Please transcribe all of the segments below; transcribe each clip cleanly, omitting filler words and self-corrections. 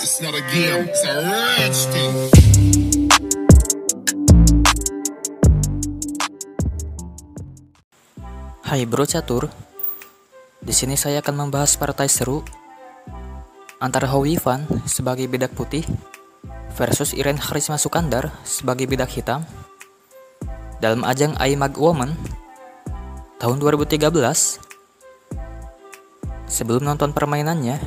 It's not a game, it's a rich thing. Hai Bro Catur, di sini saya akan membahas partai seru antara Howie Fan sebagai bidak putih versus Irene Karisma Sukandar sebagai bidak hitam dalam ajang IMAG Women tahun 2013. Sebelum nonton permainannya,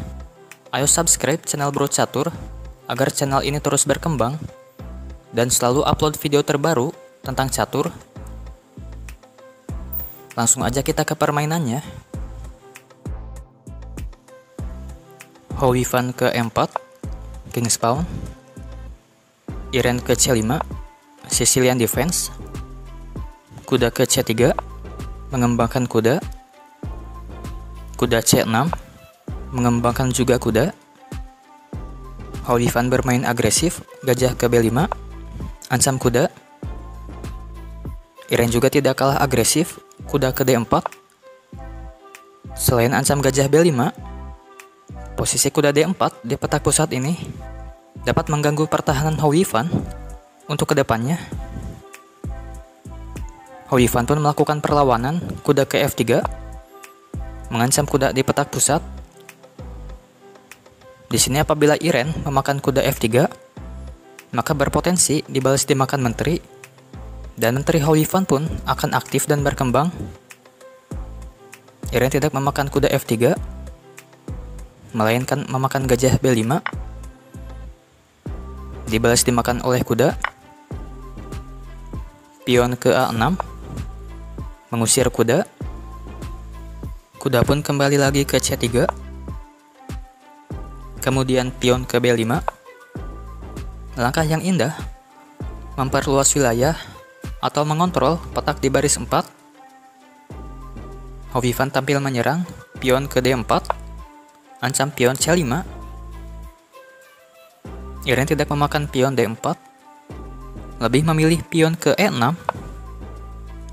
ayo subscribe channel Bro Catur agar channel ini terus berkembang dan selalu upload video terbaru tentang catur. Langsung aja kita ke permainannya. Howie Fan ke E4, King's Pawn. Irene ke C5, Sicilian Defense. Kuda ke C3, mengembangkan kuda. Kuda C6, mengembangkan juga kuda. Howie Fan bermain agresif, gajah ke B5, ancam kuda. Irene juga tidak kalah agresif, kuda ke D4. Selain ancam gajah B5, posisi kuda D4 di petak pusat ini dapat mengganggu pertahanan Howie Fan untuk kedepannya. Howie Fan pun melakukan perlawanan, kuda ke F3, mengancam kuda di petak pusat. Di sini apabila Irene memakan kuda F3, maka berpotensi dibalas dimakan menteri. Dan menteri Howie Fan pun akan aktif dan berkembang. Irene tidak memakan kuda F3, melainkan memakan gajah B5. Dibalas dimakan oleh kuda. Pion ke A6, mengusir kuda. Kuda pun kembali lagi ke C3. Kemudian pion ke B5. Langkah yang indah, memperluas wilayah atau mengontrol petak di baris 4. Howie Fan tampil menyerang, pion ke D4, ancam pion C5. Irene tidak memakan pion D4, lebih memilih pion ke E6,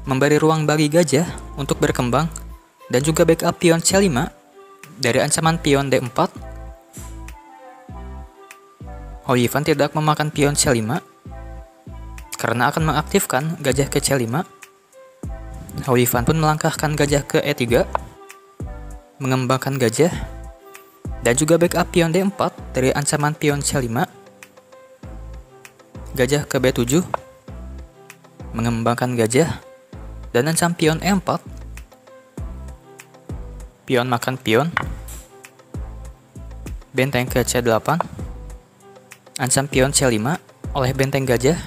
memberi ruang bagi gajah untuk berkembang, dan juga backup pion C5 dari ancaman pion D4. Howie Fan tidak memakan pion C5, karena akan mengaktifkan gajah ke C5. Howie Fan pun melangkahkan gajah ke E3, mengembangkan gajah, dan juga backup pion D4 dari ancaman pion C5. Gajah ke B7, mengembangkan gajah, dan ancam pion E4. Pion makan pion. Benteng ke C8, ancam pion C5 oleh benteng gajah.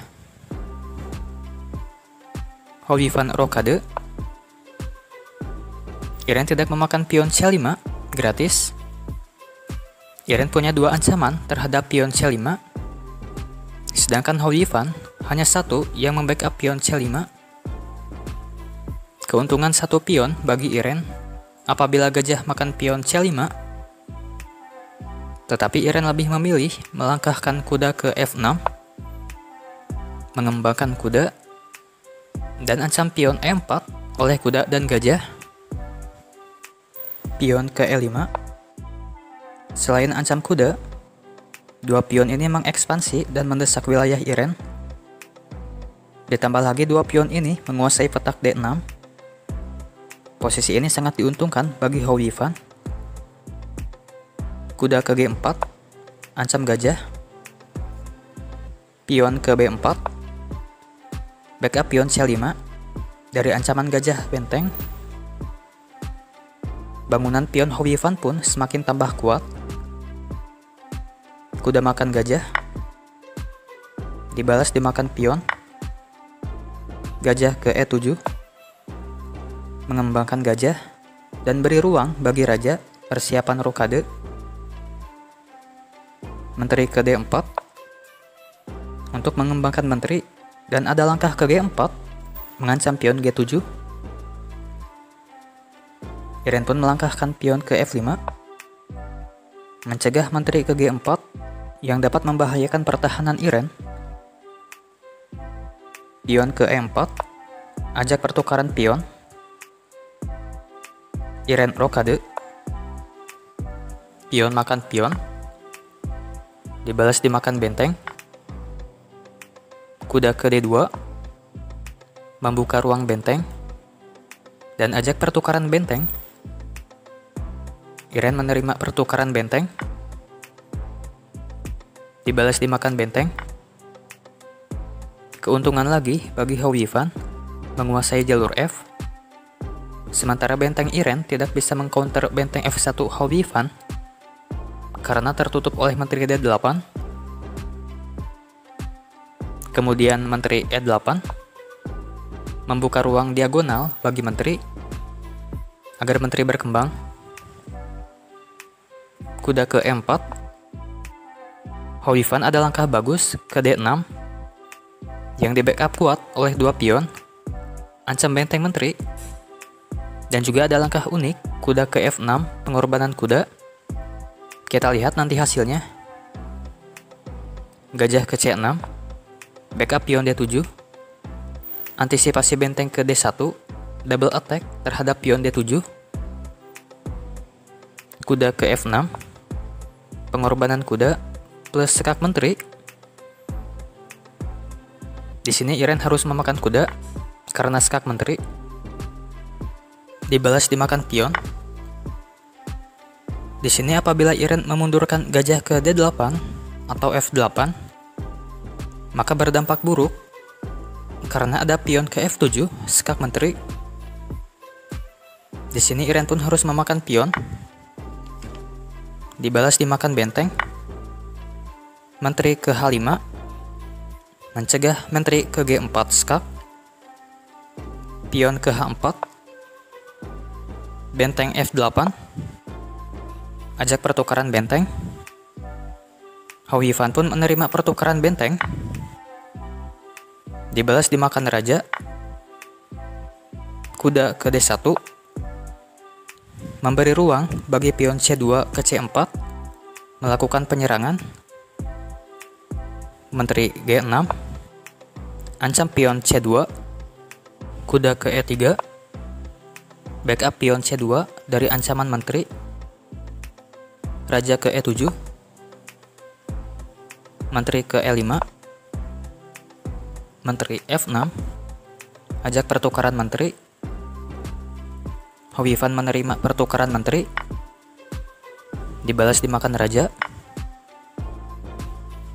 Howie Fan rokade. Irene tidak memakan pion C5, gratis. Irene punya dua ancaman terhadap pion C5, sedangkan Howie Fan hanya satu yang membackup pion C5. Keuntungan satu pion bagi Irene apabila gajah makan pion C5, tetapi Irene lebih memilih melangkahkan kuda ke F6, mengembangkan kuda, dan ancam pion E4 oleh kuda dan gajah. Pion ke E5. Selain ancam kuda, dua pion ini mengekspansi dan mendesak wilayah Irene. Ditambah lagi dua pion ini menguasai petak D6. Posisi ini sangat diuntungkan bagi Howie Fan. Kuda ke G4, ancam gajah. Pion ke B4, backup pion C5 dari ancaman gajah benteng. Bangunan pion Howie Fan pun semakin tambah kuat. Kuda makan gajah, dibalas dimakan pion. Gajah ke E7, mengembangkan gajah dan beri ruang bagi raja, persiapan rokade. Menteri ke D4 untuk mengembangkan menteri, dan ada langkah ke G4, mengancam pion G7. Irene pun melangkahkan pion ke F5, mencegah menteri ke G4 yang dapat membahayakan pertahanan Irene. Pion ke E4, ajak pertukaran pion. Irene rokade. Pion makan pion. dibalas dimakan benteng. Kuda ke D2, membuka ruang benteng, dan ajak pertukaran benteng. Iren menerima pertukaran benteng, dibalas dimakan benteng. Keuntungan lagi bagi Hou Yifan menguasai jalur F, sementara benteng Iren tidak bisa mengcounter benteng F1 Hou Yifan karena tertutup oleh menteri D8. Kemudian menteri E8 membuka ruang diagonal bagi menteri agar menteri berkembang. Kuda ke E4, Hou Yifan ada langkah bagus ke D6 yang di backup kuat oleh 2 pion, ancam benteng menteri. Dan juga ada langkah unik, kuda ke F6, pengorbanan kuda. Kita lihat nanti hasilnya. Gajah ke C6, backup pion D7, antisipasi benteng ke D1, double attack terhadap pion D7. Kuda ke F6, pengorbanan kuda plus skak menteri. Di sini Iren harus memakan kuda karena skak menteri. Dibalas dimakan pion. Di sini apabila Iren memundurkan gajah ke D8 atau F8, maka berdampak buruk karena ada pion ke F7, skak menteri. Di sini Iren pun harus memakan pion. Dibalas dimakan benteng. Menteri ke H5, mencegah menteri ke G4 skak. Pion ke H4, benteng F8, ajak pertukaran benteng. Hou Yifan pun menerima pertukaran benteng. Dibalas dimakan raja. Kuda ke D1, memberi ruang bagi pion C2 ke C4 melakukan penyerangan. Menteri G6, ancam pion C2. Kuda ke E3, backup pion C2 dari ancaman menteri. Raja ke E7, menteri ke E5, menteri F6, ajak pertukaran menteri. Hou Yifan menerima pertukaran menteri. Dibalas dimakan raja.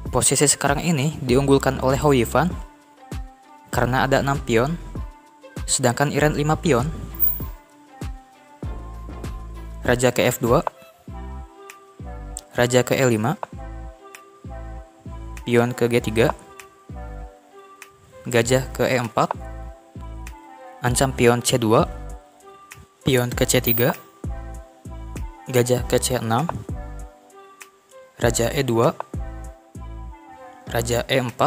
Posisi sekarang ini diunggulkan oleh Hou Yifan karena ada 6 pion, sedangkan Iren 5 pion. Raja ke F2, raja ke E5, pion ke G3, gajah ke E4, ancam pion C2, pion ke C3, gajah ke C6, raja E2, raja E4,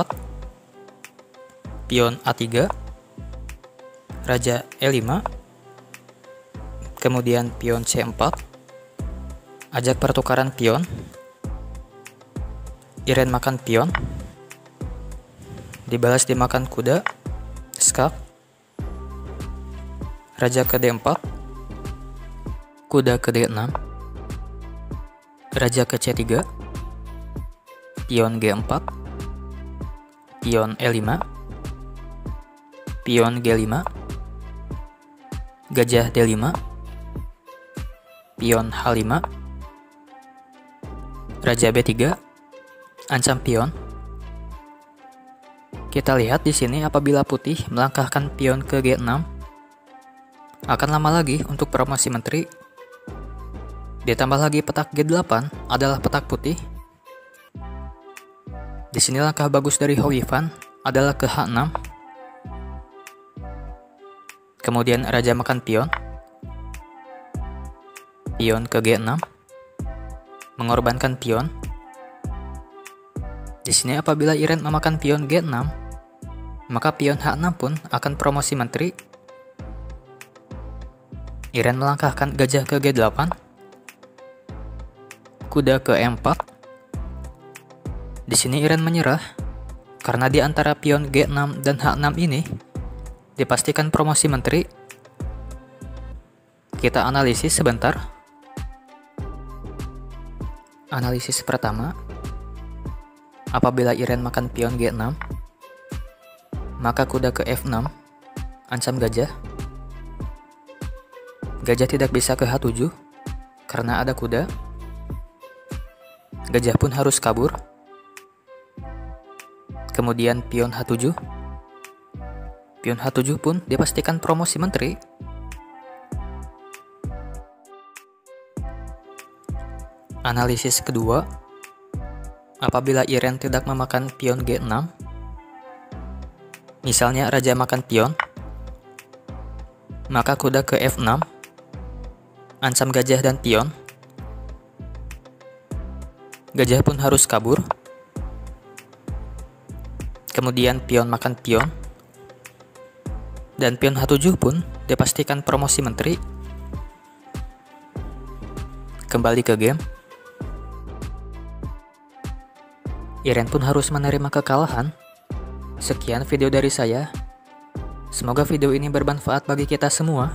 pion A3, raja E5, kemudian pion C4, ajak pertukaran pion. Iren makan pion. Dibalas dimakan kuda, skak. Raja ke D4, kuda ke D6, raja ke C3, pion G4, pion E5, pion G5, gajah D5, pion H5, raja B3, ancam pion. Kita lihat di sini apabila putih melangkahkan pion ke G6, akan lama lagi untuk promosi menteri. Ditambah lagi petak G8 adalah petak putih. Di sini langkah bagus dari Hou Yifan adalah ke H6. Kemudian raja makan pion. Pion ke G6. Mengorbankan pion. Di sini apabila Iren memakan pion G6, maka pion H6 pun akan promosi menteri. Iren melangkahkan gajah ke G8. Kuda ke E4. Di sini Iren menyerah karena di antara pion G6 dan H6 ini dipastikan promosi menteri. Kita analisis sebentar. Analisis pertama, Apabila Iren makan pion G6, maka kuda ke F6, ancam gajah. Gajah tidak bisa ke H7, karena ada kuda. Gajah pun harus kabur. Kemudian pion H7. Pion H7 pun dipastikan promosi menteri. Analisis kedua, apabila Iren tidak memakan pion G6, misalnya raja makan pion, maka kuda ke F6, ancam gajah dan pion. Gajah pun harus kabur. Kemudian pion makan pion, dan pion H7 pun dipastikan promosi menteri. Kembali ke game. Iren pun harus menerima kekalahan. Sekian video dari saya. Semoga video ini bermanfaat bagi kita semua.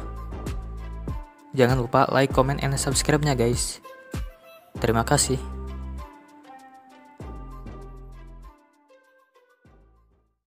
Jangan lupa like, comment, and subscribe-nya guys. Terima kasih.